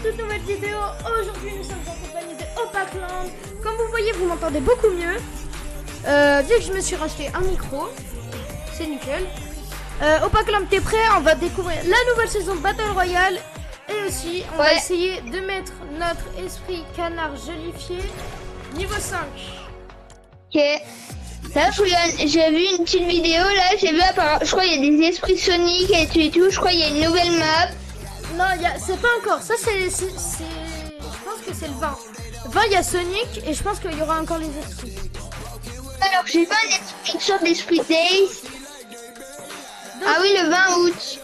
toute nouvelle vidéo. Aujourd'hui nous sommes en compagnie de Opakland. Comme vous voyez, vous m'entendez beaucoup mieux. Vu que je me suis racheté un micro, c'est nickel. Opakland, t'es prêt? On va découvrir la nouvelle saison de Battle Royale. Et aussi, on va essayer de mettre notre esprit canard jolifié niveau 5. Ok. Là, j'ai vu une petite vidéo, là, j'ai vu, je crois qu'il y a des esprits Sonic et tout, je crois qu'il y a une nouvelle map. Non, c'est pas encore, ça c'est, je pense que c'est le 20. 20, il y a Sonic et je pense qu'il y aura encore les esprits. Alors, j'ai pas une sorte d'esprit Days. Ah oui, le 20 août.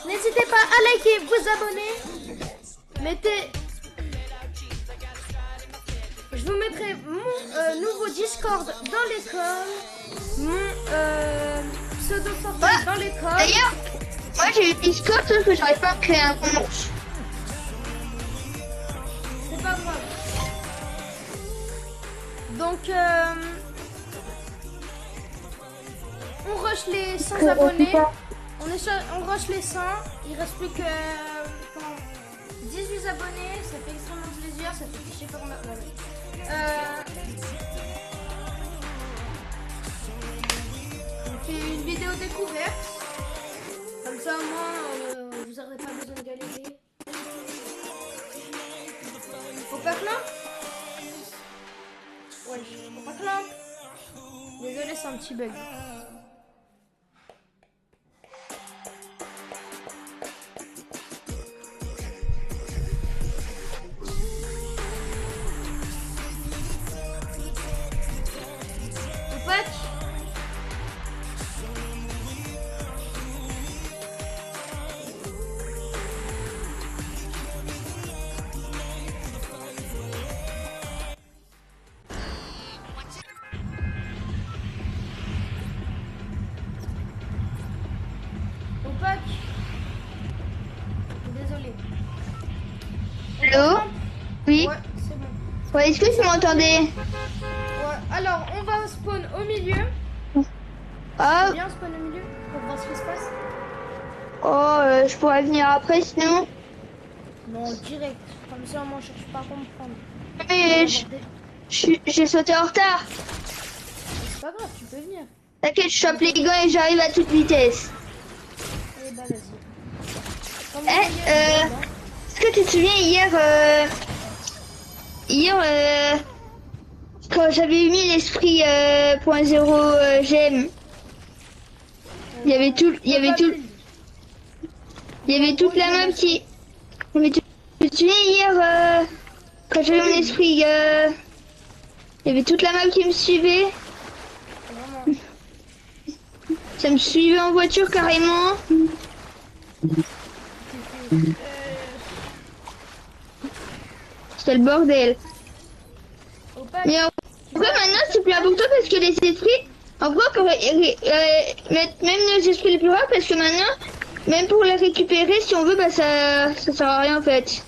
N'hésitez pas à liker, vous abonner. Mettez... Je vous mettrai mon nouveau Discord dans les coms. Mon pseudo Fortnite dans les coms. D'ailleurs, moi j'ai eu Discord sauf que j'arrive pas à créer un compte. C'est pas grave. Donc, on rush les 100 abonnés. On rush les 100. Il reste plus que 18 abonnés. Ça fait extrêmement plaisir. Ça fait fichier par ma... on fait une vidéo découverte. Comme ça, au moins, vous n'aurez pas besoin de galérer. Opakland? Ouais, Opakland. Désolé, c'est un petit bug. Opak. Désolé. Allô? Oui. Ouais, c'est bon. Ouais, est-ce que tu m'entendais? Ouais, alors on va spawn au milieu. Ah. Bien spawn au milieu pour voir ce qui se passe. Oh, je pourrais venir après sinon. Non, direct. Comme ça, moi, je cherche pas à comprendre. Mais j'ai sauté en retard. C'est pas grave, tu peux venir. T'inquiète, je chope les gants et j'arrive à toute vitesse. Eh bah, vas-y. Est-ce que tu te souviens hier, quand j'avais mis l'esprit .0 GM, il y avait toute la map qui... Mais tu te souviens hier, quand j'avais mon esprit, il y avait toute la map qui me suivait. Vraiment. Ça me suivait en voiture carrément. C'était le bordel. Mais en vrai maintenant c'est plus important parce que les esprits, en vrai mettre même nos esprits les plus rares parce que maintenant, même pour les récupérer si on veut, bah ça sert à rien en fait.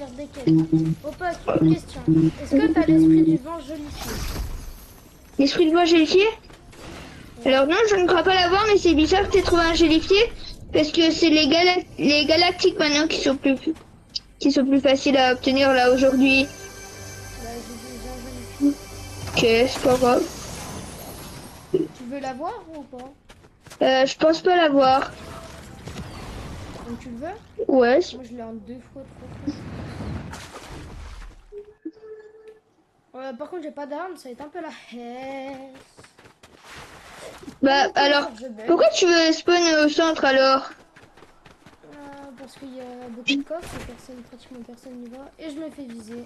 Opak, une question. Est-ce que t'as l'esprit du vent jolifié? L'esprit du vent gélifié? Alors non, je ne crois pas l'avoir, mais c'est bizarre que tu aies trouvé un gélifié parce que c'est les galactiques maintenant qui sont plus faciles à obtenir là aujourd'hui. Bah, j'ai déjà un jolifié. Ok, c'est pas grave. Tu veux l'avoir ou pas? Je pense pas l'avoir. Donc tu le veux? Ouais. Moi je l'ai en 2 fois trop. Par contre j'ai pas d'armes, ça va être un peu la haine. Bah alors, pourquoi tu veux spawn au centre alors? Parce qu'il y a beaucoup de coffres et pratiquement personne n'y va. Et je me fais viser.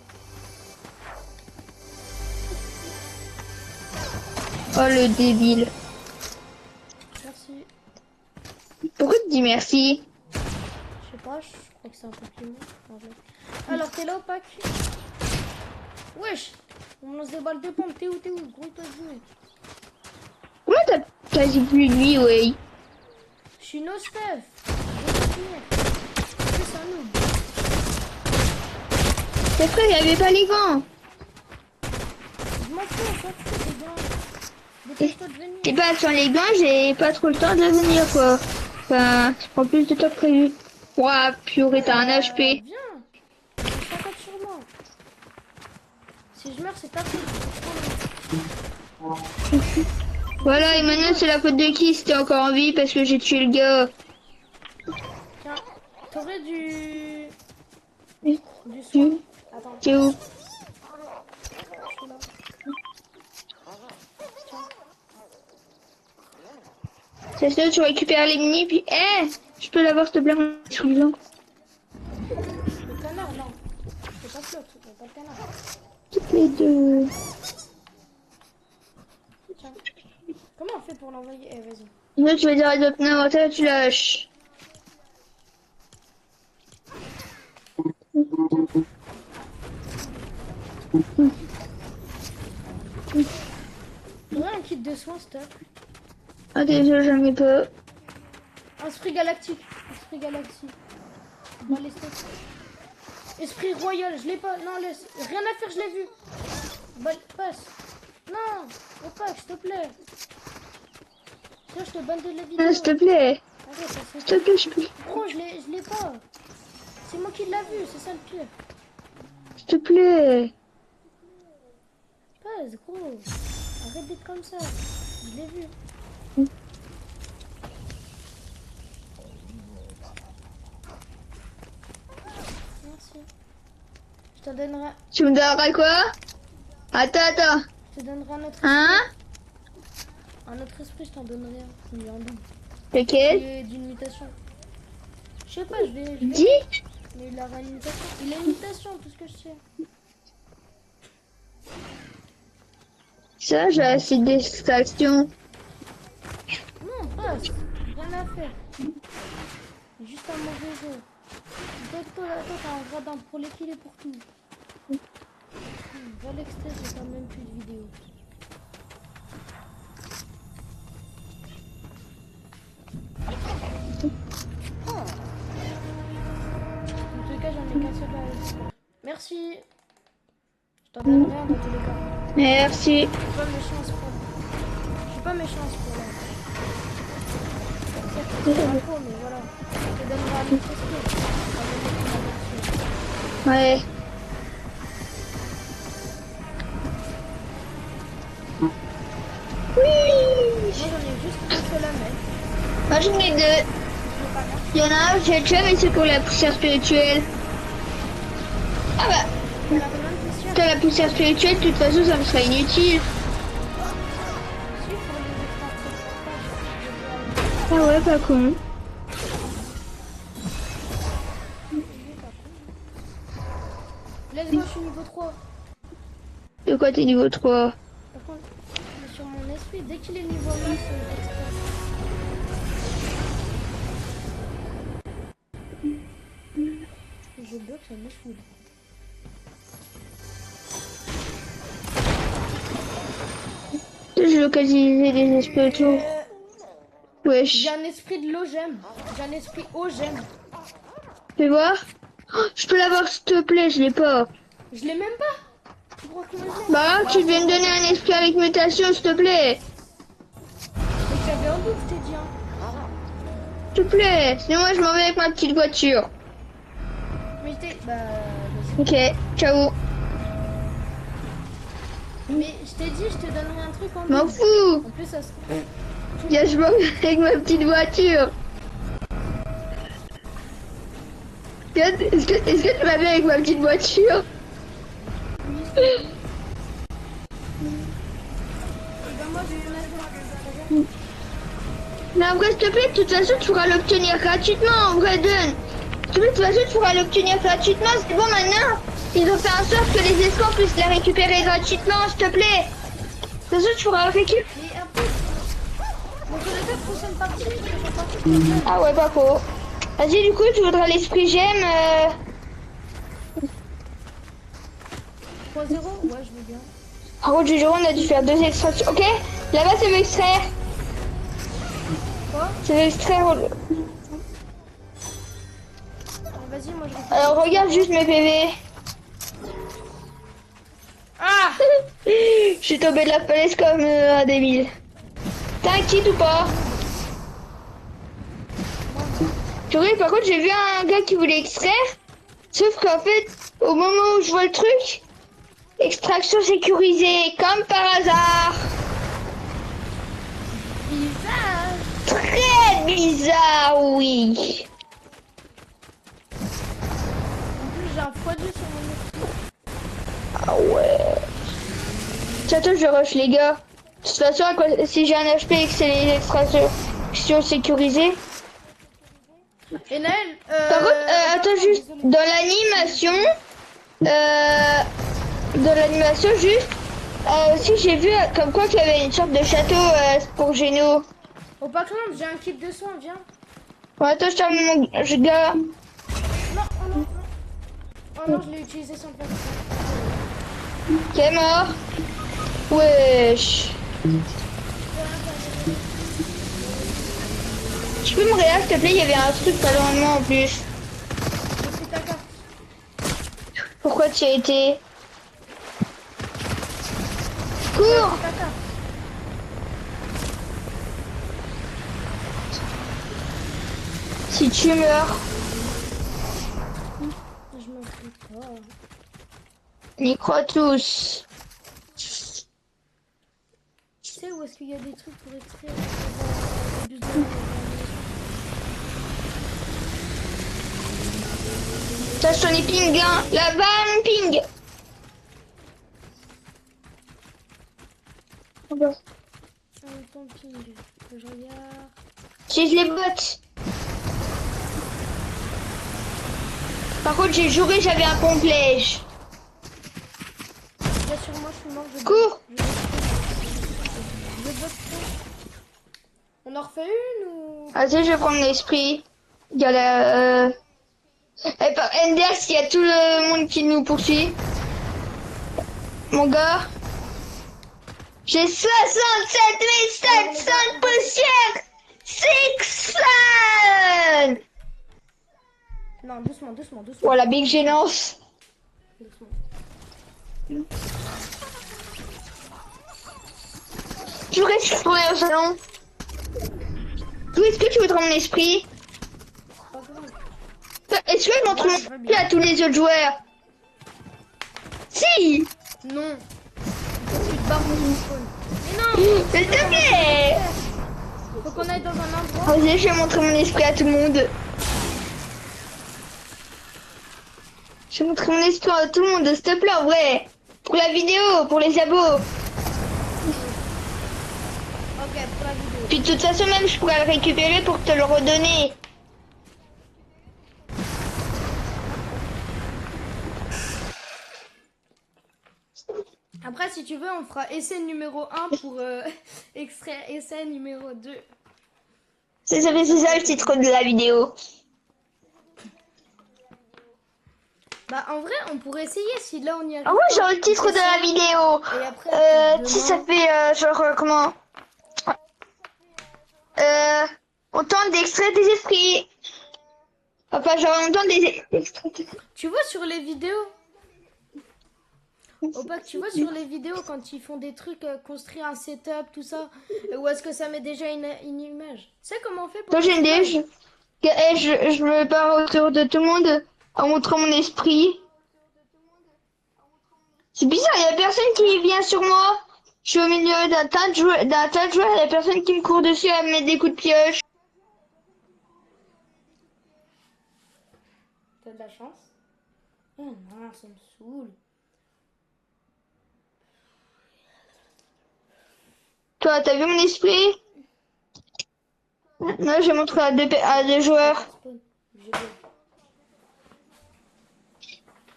Oh le débile. Merci. Pourquoi tu dis merci? Je sais pas, je crois que c'est un compliment. Alors t'es là Opak? Wesh! On me lance des balles de pompe, t'es où? Gros toi de mec. Comment t'as quasi plus de vie, ouais? Je suis no stuff. C'est un noob. Tes frères, il y avait pas les gants. Je m'en fous, on s'en fout des gants. Dépêche-toi de venir. Et bah sans les gants, j'ai pas trop le temps de venir quoi. Enfin, ça prend plus de temps que prévu. Ouah, purée, t'as un HP. Viens. sûrement. Si je meurs, c'est ta faute. Voilà, et maintenant c'est la faute de qui si t'es encore en vie parce que j'ai tué le gars. Tiens, t'aurais du Oui. soin. Attends, T'es où? je suis là. Tiens. C'est ça, tu récupères les mini puis... je peux l'avoir s'il te plaît, mon suivant. Le canard, non. C'est pas flotte, c'est pas le canard. Toutes les deux. Tiens. Comment on fait pour l'envoyer? Eh, vas-y. Là, tu vas dire à d'autres inventaires, tu lâches. Ouais, un kit de soins, stop. Ah, désolé, j'en ai pas. Esprit galactique. Esprit galactique. Balistique. Esprit royal, je l'ai pas. Non, laisse. Rien à faire, je l'ai vu. Passe. Non, opaque, s'il te plaît. Tiens, je te banne de la vidéo. Ah, s'il te plaît. Arrête, ça S'il te plaît, je peux. Gros, je l'ai pas. C'est moi qui l'a vu, c'est ça le pire. S'il te plaît. Passe, gros. Arrête d'être comme ça. Je l'ai vu. Merci. Je te donnerai. Tu me donneras quoi? Attends. Je te donnerai un autre esprit. Hein? Un autre esprit, je t'en donnerai un. Il est en double. Lequel? Il est d'une mutation. Je sais pas, je vais. Dis? Mais il aura une mutation. Il a une mutation, tout ce que je sais. Ça, j'ai assez d'extraction. Non, passe. Rien à faire. Juste un mauvais jeu. Toi, t'as un radin pour l'équipe et pour tout. Va à l'extérieur, j'ai quand même plus de vidéos. En tout cas, j'en ai qu'un seul à l'extérieur. Merci. Je t'en donne rien dans tous les cas. Merci. Je suis pas méchant à ce point. Je suis pas méchant à ce point là. C'est pas trop, mais voilà. Je te donnerai un autre esprit. Ouais. Oui. Moi j'en ai juste un seul à mettre. Moi j'en ai deux. Je veux pas mettre. Il y en a un, j'ai tué, mais c'est pour la poussière spirituelle. Ah bah, On a combien de poussières? t'as la poussière spirituelle, de toute façon ça me sera inutile. Si, pour les extraterrestres. Ah ouais, pas con. Let's go, je suis niveau 3. De quoi t'es niveau 3? Par contre, sur mon esprit, dès qu'il est niveau 9, c'est express. Je bloque, ça me fout. J'ai localisé des esprits autour. Wesh. J'ai un esprit de l'eau, j'aime. J'ai un esprit eau, j'aime. Fais voir. Oh, je peux l'avoir s'il te plaît, je l'ai pas. Je l'ai même pas. Tu crois que je l'ai? Bah, tu viens me donner un esprit avec mutation, s'il te plaît. Mais j'avais un doute, je t'ai dit. Hein. S'il te plaît. Sinon, moi, je m'en vais avec ma petite voiture. Mais t'es. Bah. Ok, ciao. Mais je t'ai dit, je te donnerai un truc en M'en double. fous. En plus, ça se. Viens, je m'en vais avec ma petite voiture. Viens, est-ce que tu vas bien avec ma petite voiture? Oui, ben moi, j'ai eu une agence. Mais en vrai, s'il te plaît, de toute façon, tu pourras l'obtenir gratuitement, en vrai, Dun. S'il te plaît, de toute façon, tu pourras l'obtenir gratuitement. C'est bon, maintenant, ils ont fait en sorte que les escorts puissent la récupérer gratuitement, s'il te plaît. De toute façon, tu pourras récupérer. Mais un peu. Donc, sur les deux prochaines parties, je vais partir. Ah ouais, pas faux. Vas-y, du coup, tu voudras l'esprit gemme. 3-0? Ouais, je veux bien. Par contre, Jojo, on a dû faire 2 extractions. Ok, là-bas, ça veut extraire. Quoi? Ça veut extraire. Alors, vas-y, moi je vais. Alors, regarde juste mes PV. Ah! Je suis tombé de la falaise comme un débile. T'as un kit ou pas? Tu vois, par contre, j'ai vu un gars qui voulait extraire. Sauf qu'en fait, au moment où je vois le truc, extraction sécurisée, comme par hasard. Bizarre. Très bizarre, oui. En plus, j'ai un produit sur mon esprit. Ah ouais. Attends, je rush les gars. De toute façon, à quoi, si j'ai un HP et que c'est les extractions sécurisées. Et Naël, Par contre, attends juste, désolé. dans l'animation juste, aussi j'ai vu comme quoi qu'il y avait une sorte de château pour Géno. Au Pac-Land, j'ai un kit de soins, viens. Bon, attends, je termine mon gars. Non, oh non, non. Oh non, je l'ai utilisé sans faire. Qui est mort. Wesh. Tu peux me réagir s'il te plaît, il y avait un truc pas loin de moi en plus. C'est ta carte. Pourquoi tu y as été? Cours. C'est ta carte. Si tu meurs, Je m'en fous pas. on y croit tous. Tu sais où est-ce qu'il y a des trucs pour extraire du Ça sur les ping, hein. Là-bas, mon ping. ton ping. Que je regarde. Utilise les bottes. Par contre, j'ai juré j'avais un pompe-lège. Là sur moi, je suis mort. Cours. Je botte trop. On en refait une ou... Vas-y, je vais prendre l'esprit. Il y a la... Et par Enders, il y a tout le monde qui nous poursuit. Mon gars. J'ai 67 700 poussières. 600. Non, doucement, doucement, doucement. Voilà, big gênance. Doucement. Je reste retourner au salon. D'où est-ce que tu voudrais mon esprit? Pas grave. Est-ce que je montre mon esprit à tous les autres joueurs? Si. Non. Faut que tu te barres de mon spawn. Mais non. S'il te plaît. Faut qu'on aille dans un endroit. Vas-y, je vais montrer mon esprit à tout le monde. Je vais montrer mon esprit à tout le monde, s'il te plaît, en vrai. Pour la vidéo, pour les abos. Ok, pour la vidéo. Puis de toute façon, même, je pourrais le récupérer pour te le redonner. Après, si tu veux, on fera essai numéro 1 pour extraire essai numéro 2. C'est ça le titre de la vidéo. Bah, en vrai, on pourrait essayer si là on y arrive. Ah ouais, genre le titre de la vidéo. Et après, Si ça fait comment on tente d'extraire des esprits. Enfin, genre on tente des extraits. tu vois sur les vidéos. Opac, tu vois sur les vidéos quand ils font des trucs, construire un setup, tout ça, ou est-ce que ça met déjà une image? Tu sais comment on fait pour... Toi, j'ai une idée, je me pars autour de tout le monde en montrant mon esprit. C'est bizarre, il y a personne qui vient sur moi. Je suis au milieu d'un tas de joueurs, il y a personne qui me court dessus à me mettre des coups de pioche. T'as de la chance? Oh non, ça me saoule. Toi, t'as vu mon esprit? Non, j'ai montré à deux joueurs.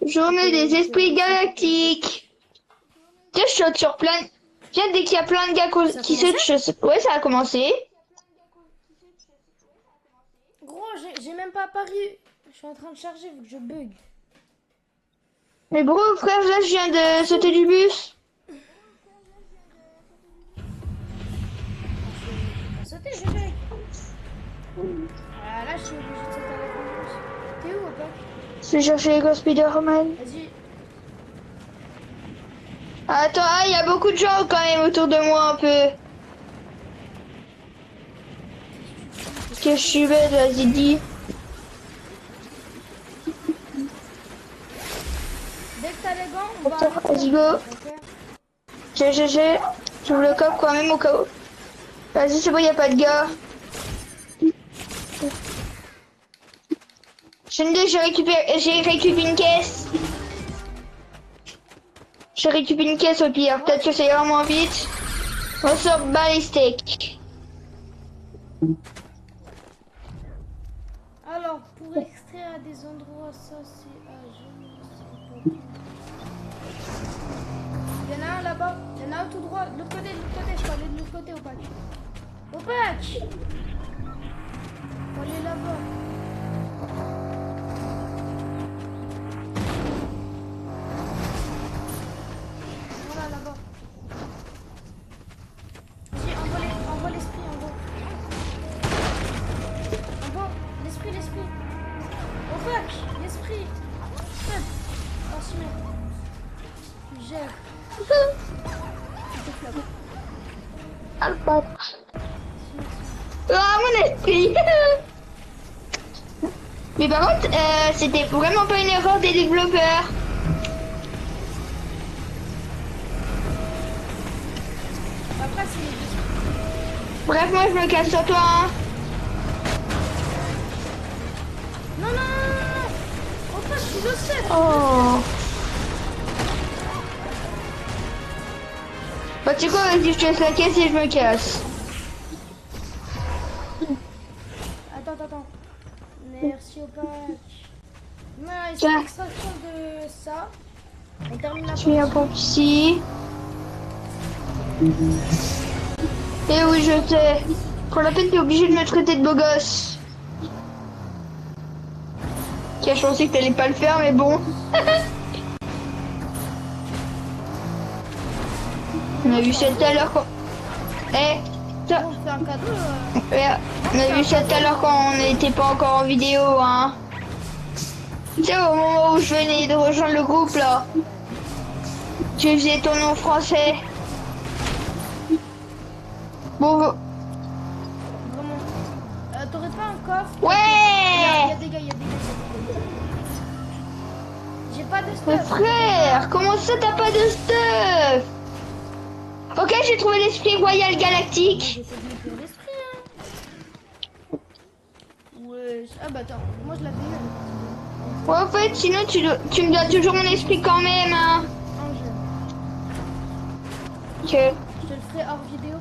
Journée des esprits galactiques. Tiens, je saute sur plein. Tiens, dès qu'il y a plein de gars qui sautent, je saute. Ouais, ça a commencé. Gros, j'ai même pas apparu. Je suis en train de charger vu que je bug. Mais bro, frère, là, je viens de sauter du bus. Sauter, je bug. Ah, là, je suis obligée de sauter avec mon bus. T'es où, Opac? Je vais chercher les gars Spider-Man. Vas-y. Attends, il y a beaucoup de gens quand même autour de moi un peu. Que je suis bête, vas-y, dis. Dès que t'as les gants, on va aller. Let's go. Ok. GGG. J'ouvre le coffre quand même au cas où. Vas-y, c'est bon, y a pas de gars. Chaîne 2, j'ai récupéré une caisse. J'ai récupéré une caisse au pire. Peut-être que ça ira moins vite. On sort balistique. Alors, pour extraire à des endroits, ça c'est à genoux. Il y en a un là-bas. Il y en a un tout droit. De l'autre côté, je peux aller de l'autre côté au patch. Au patch. Faut aller là-bas. Voilà là-bas. Vas-y, envoie l'esprit, envoie. Envoie l'esprit. Au patch, l'esprit. Oh, si mec. Tu gères. Alpha. Ah, mon esprit. Mais par contre, c'était vraiment pas une erreur des développeurs. Après, c'est... Bref, moi je me casse sur toi. Hein. Non. Au patch, tu le sais. Oh. Bah tu sais quoi, vas-y, je te laisse la caisse et je me casse. Attends. Merci au patch. Nice, Tiens. extraction de ça. On termine la Je suis un pompe ici. Et oui, je sais. Pour la peine, t'es obligé de me traiter de beau gosse. Qui a pensé que t'allais pas le faire, mais bon. On a vu ça tout à l'heure quand... ça... On fait un cadeau. Ouais, on a vu ça tout à l'heure quand on n'était pas encore en vidéo, hein. Tu sais, au moment où je venais de rejoindre le groupe, là. Tu faisais ton nom français. Bon, Vraiment. T'aurais pas un coffre? Il y ouais. a des gars. J'ai pas de Mais stuff. frère, comment ça t'as pas de stuff? Ok, j'ai trouvé l'esprit royal galactique. J'ai fait venir pour l'esprit, hein. Ouais. Ah bah attends, moi je l'avais eu. Ouais, en fait, sinon tu me dois toujours mon esprit quand même, hein. Un jeu. Ok. Je te le ferai hors vidéo.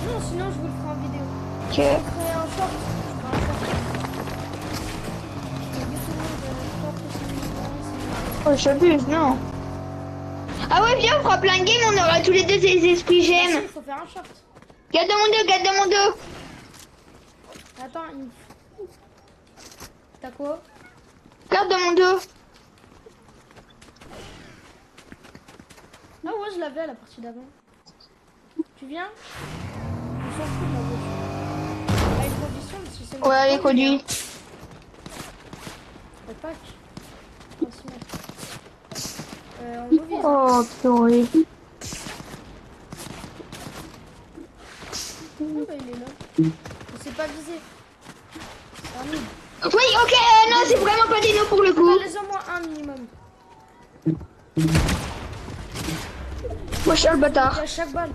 Non, sinon je vous le ferai en vidéo. Ok. Je ferai un short. Oh, j'abuse, non. Ah ouais, viens, on fera plein de games, on aura tous les deux des esprits j'aime. Il faut faire un short. Garde mon dos. Attends, t'as quoi? Garde mon dos. Ah ouais, je l'avais à la partie d'avant. Tu viens? On s'en fout de la voiture. À une condition, si c'est Ouais, allez, conduis. Le pack. On le vise. Oh, purée. Oh, bah, il est là. On s'est pas visé. C'est un nid. Oui, ok, non, c'est vraiment pas des noms pour le coup. Les au moins un minimum. Moi, je suis le Il y bâtard. a chaque balle.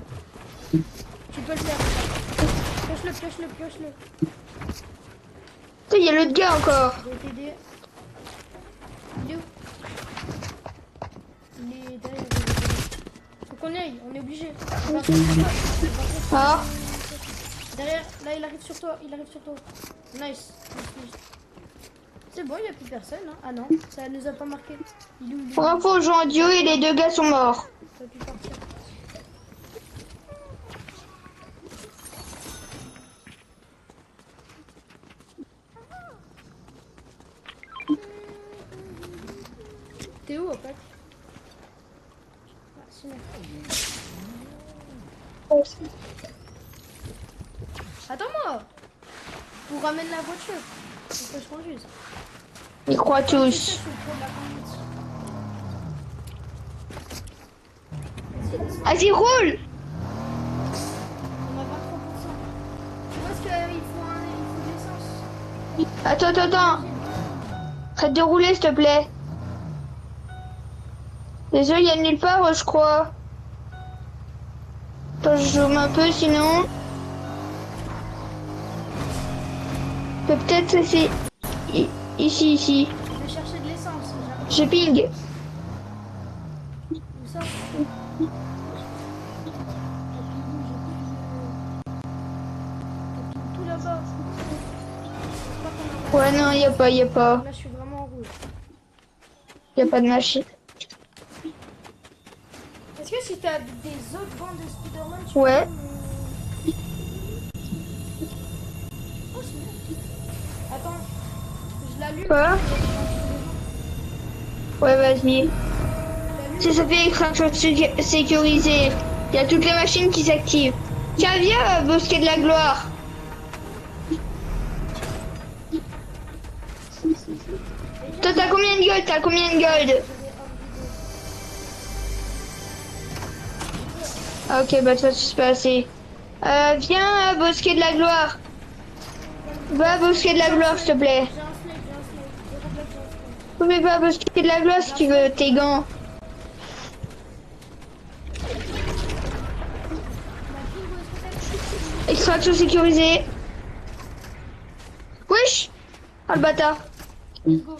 Tu peux le faire. Pioche-le. Putain, il y a l'autre gars encore. Je vais t'aider. Il est où? Il est derrière. Faut qu'on y aille, on est obligé. Ah, Derrière, là il arrive sur toi, Nice. C'est bon, il n'y a plus personne. Hein. Ah non, ça nous a pas marqué. Il est où, pour info, Jean audio et les deux gars sont morts. Ça a pu partir. T'es où, en fait? Ah, sinon. Attends-moi. Pour ramener la voiture. Faut que je conduise. Ils croient Je sais, tous. je suis le pro de la conduite. Vas-y, roule. On a 23%. Où est-ce qu'il faut de l'essence? Attends. Arrête de rouler, s'il te plaît. Les œufs, il y a nulle part, je crois. Attends, je zoome un peu, sinon. Peut-être ici. Ici. Je vais chercher de l'essence. Je ping. Où ça? Tout là-bas. Ouais, non, y a pas. Là, je suis vraiment en rouge. Y a pas de machine. Est-ce que si t'as des autres bandes de Spider-Man, tu Ouais. peux Oh, c'est bien. Attends, je l'allume. Quoi? Ouais, vas-y. Je l'allume. Si ça fait extraction sécurisée, il y a toutes les machines qui s'activent. Tiens, viens, bosquet de la gloire. Toi, t'as combien de gold? Ah, ok, bah toi, c'est pas assez. Viens, bosquet de la gloire. Va, bosquet de la gloire, s'il te plaît. J'ai un snake. Mais va, bosquet de la gloire si tu veux tes gants. Extraction sécurisée. Wesh! Ah, le bâtard. Let's go.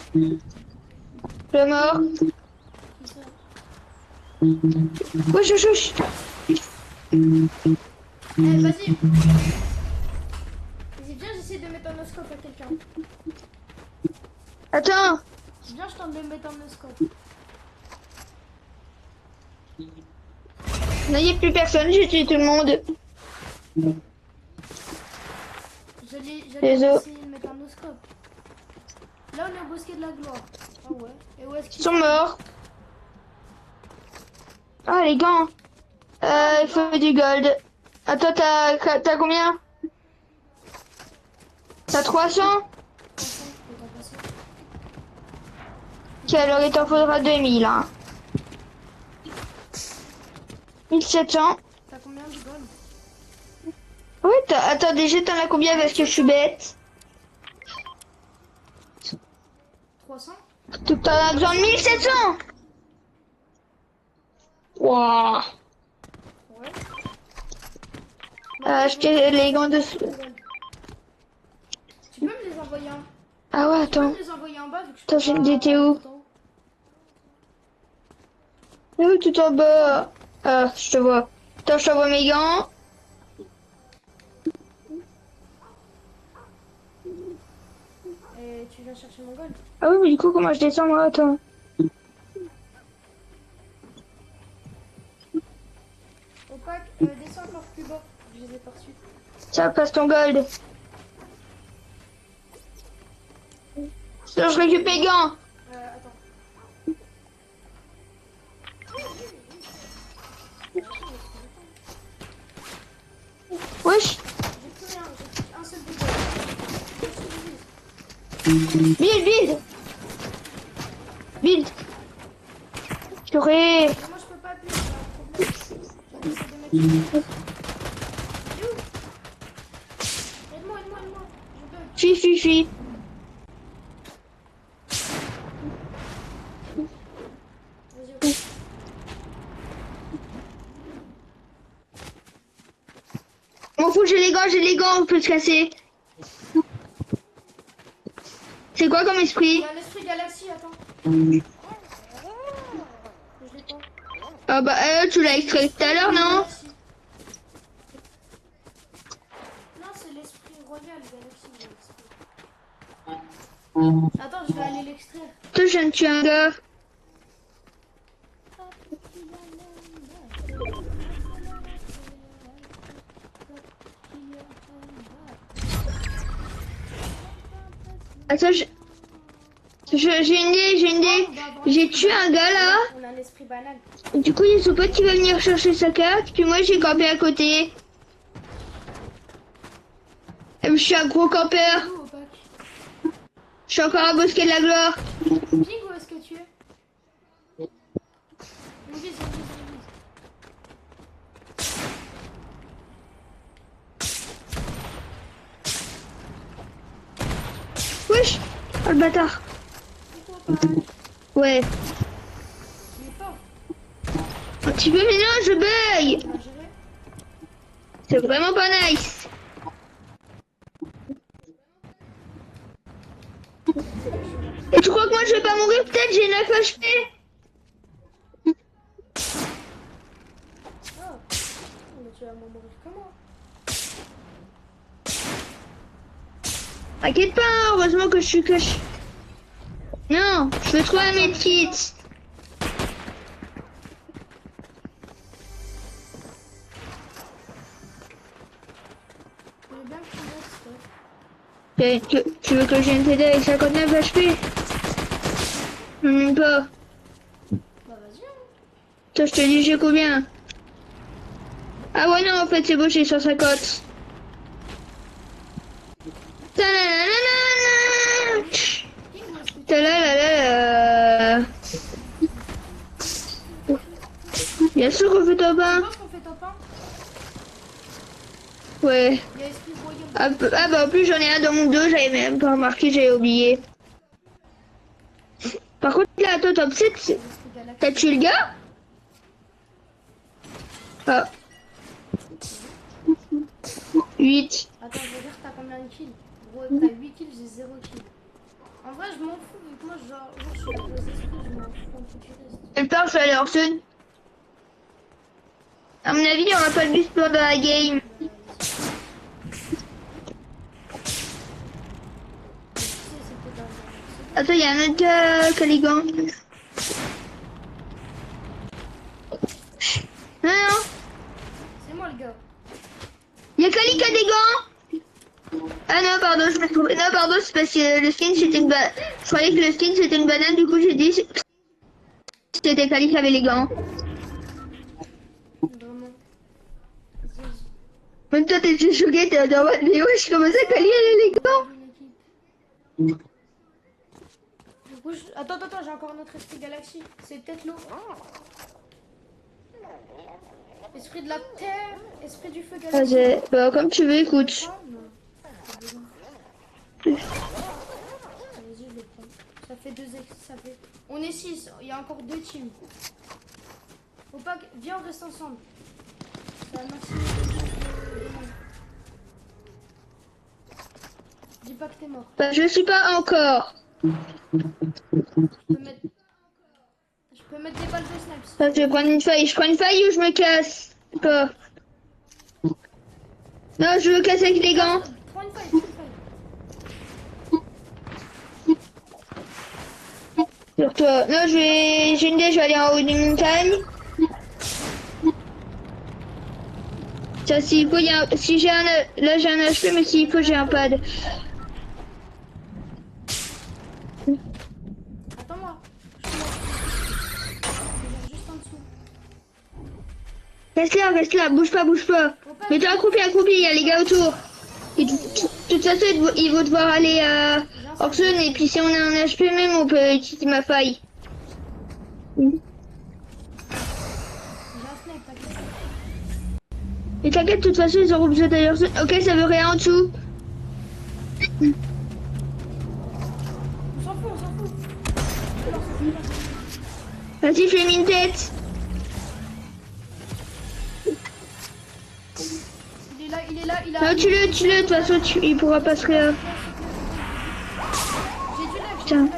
Le mort. Wesh. Vas-y. Vas-y, viens, j'essaie de mettre un oscope à quelqu'un. Attends. Viens, je tente de mettre un oscope. Non, y a plus personne, j'ai tué tout le monde. J'allais Les os. essayer de mettre un oscope. Là, on est au bosquet de la gloire. Ah ouais. Et où est-ce Ils qu'ils sont morts. Ah, les gants. Il faut du gold. Attends, t'as combien? T'as 300? Ok, alors il t'en faudra 2000. Hein. 1700. T'as combien de gold? Ouais, attends, déjà t'en as combien parce que je suis bête? 300? T'en as besoin de 1700. Wouah. Ouais. Acheter les gants de... Tu peux me les envoyer en... Ah ouais, Tu peux attends. me les envoyer en bas vu que je Attends, peux j'ai pas- une DTO. Oui, tout en bas. Ah, je te vois. Attends, je t'envoie mes gants. Et tu viens chercher mon gold? Ah oui, mais du coup, comment je descends, moi? Attends. Opaque, descends encore plus bas. Je les ai pas reçus. Tiens, passe ton gold. Sinon, je récupère les gants. Attends. Wesh. J'ai plus rien, j'ai plus un seul de gold. Build. Purée. Mais moi je peux pas appuyer, c'est un problème. J'essaie de mettre... Il est où? Aide-moi. Je bug. Fuis. Vas-y, ok. M'en fous, j'ai les gants, on peut se casser. C'est quoi comme Il esprit? y a un esprit galaxie, attends. Je l'ai pas. Ah bah, tu l'as extrait tout à l'heure, non? Galaxie. Non, c'est l'esprit royal galaxie. Attends, je vais aller l'extraire. Toi, je viens de tuer un gars. Attends, j'ai une idée. J'ai tué un gars là. On a un esprit banal. Du coup, il y a son pote qui va venir chercher sa carte. Puis moi, j'ai campé à côté. Et je suis un gros campeur. Où, opaque? Je suis encore à bosquet de la gloire. Ping, où est-ce que tu es? Une vise. wesh. Oh le bâtard. Ouais. Il est fort. Un petit peu, mais non, je bug. On va gérer. C'est vraiment pas nice. Et tu crois que moi je vais pas mourir? Peut-être j'ai 9 HP. Oh. Mais tu vas mourir comment? T'inquiète pas, hein, heureusement que je suis caché. Non, je veux trouver un medkit. Il est bien que tu restes. Tu veux que je vienne t'aider avec 59 HP? Même pas. Bah vas-y. Hein. Toi, je te dis j'ai combien? Ah ouais, non, en fait, c'est beau, j'ai 150. Ta-la-la-la-la-la. Ta-la-la-la-la. Bien sûr qu'on fait top 1. Tu penses qu'on fait top 1? Ouais. Il y a esprit royaume. Ah bah en plus j'en ai un dans mon dos, j'avais même pas remarqué, j'avais oublié. Par contre là, toi top 7, t'as tué le gars? Ah. 8. Attends, je veux dire, t'as combien de kills? Gros, t'as 8 kills, j'ai 0 kills. En vrai, je m'en fous, vu que moi, genre, je suis avec les esprits, je m'en fous un peu du reste. Et part, je vais aller hors zone. À mon avis, on va pas le bus pendant la game. Attends, il y a un autre gars, Caligan. Non, non. C'est moi le gars. Il y a Kali qui a des gants. Ah non, pardon, je me trompe. Non, pardon, c'est parce que le skin c'était une banane. Je croyais que le skin c'était une banane, du coup j'ai dit c'était Kali qui avait les gants. Vraiment. Même toi t'es choqué, t'es en mode mais wesh, comment ça Kali elle a les gants? Du coup, attends, j'ai encore un autre esprit galaxie. C'est peut-être l'eau. Esprit de la terre, esprit du feu galaxie. Vas-y, bah comme tu veux, écoute. Ah, non. Vas-y, je le prends. Ça fait 2 ça fait... On est 6, il y a encore 2 teams. Faut pas que... Viens, on reste ensemble. Ça va maximiser les chances de... Dis pas que t'es mort. Bah je suis pas encore. Je peux mettre des balles de snipes. Bah, je vais prendre une feuille. Je prends une feuille ou je me casse? Pas. Non, je veux casser avec les gants. Prends une feuille, Sur toi. Non, j'ai une idée, je vais aller en haut d'une montagne. Ça, s'il faut, si j'ai un, là j'ai un HP, mais s'il faut, j'ai un pad. Attends-moi. Je suis juste en dessous. Reste là, bouge pas. Mets-toi accroupi, il y a les gars autour. Et de toute façon, ils vont devoir aller hors zone, et puis si on a un HP même, on peut utiliser ma faille. J'ai un snipe, t'inquiète. Et t'inquiète, de toute façon, ils auront besoin d'ailleurs. Ok, ça veut rien en dessous. On s'en fout. Vas-y, fais une tête. Il est là. Non, tue-le, de toute façon, il pourra pas se réa. J'ai du live, Putain.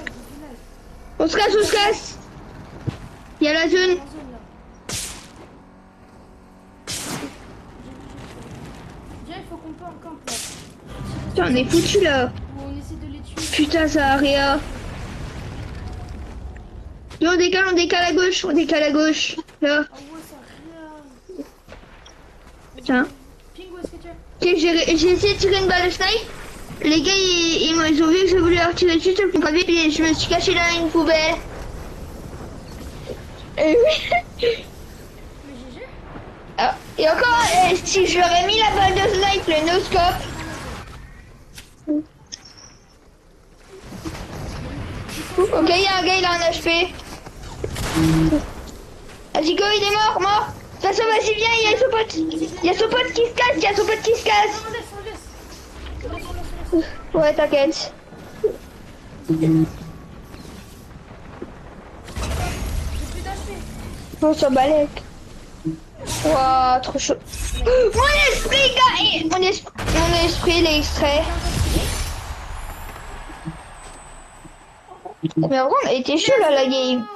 On se casse. Il y a la zone. Viens, il faut qu'on peut en camp là. Putain, on est foutu là. Ou on essaie de les tuer. Putain, ça a réa. Non, on décale à gauche, Là. Ah ouais, ça rien. Putain. Ping, où est-ce que tu es? Ok, j'ai essayé de tirer une balle de snipe. Les gars, ils ont vu que je voulais leur tirer dessus, sauf qu'ils m'ont pas vu, puis je me suis caché dans une poubelle. Et oui. Mais GG. Ah, et encore, si je leur ai mis la balle de snipe, le no-scope. Ok, il y a un gars, il a un HP. Vas-y, go, il est mort. De toute façon, vas-y, viens, il y a son pote. Il y a son pote qui se casse. On laisse. Ouais, t'inquiète. J'ai plus d'HP. On s'en balèque. Waouh, trop chaud. Mon esprit, gars! Mon esprit, il est extrait. Mais en vrai, on a été chaud là, la game.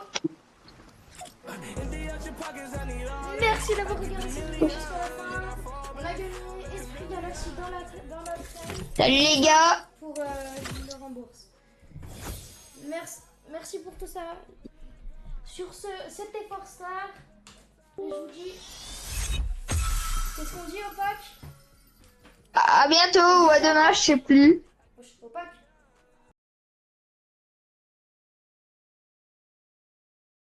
Merci d'avoir regardé cette vidéo jusqu'à la fin. On a gagné Esprit Galaxy dans la traîne Salut les gars. pour le rembourse. Merci pour tout ça. Sur ce, c'était Forstar. Et je vous dis. Qu'est-ce qu'on dit au pack? À bientôt ou à demain, je sais plus.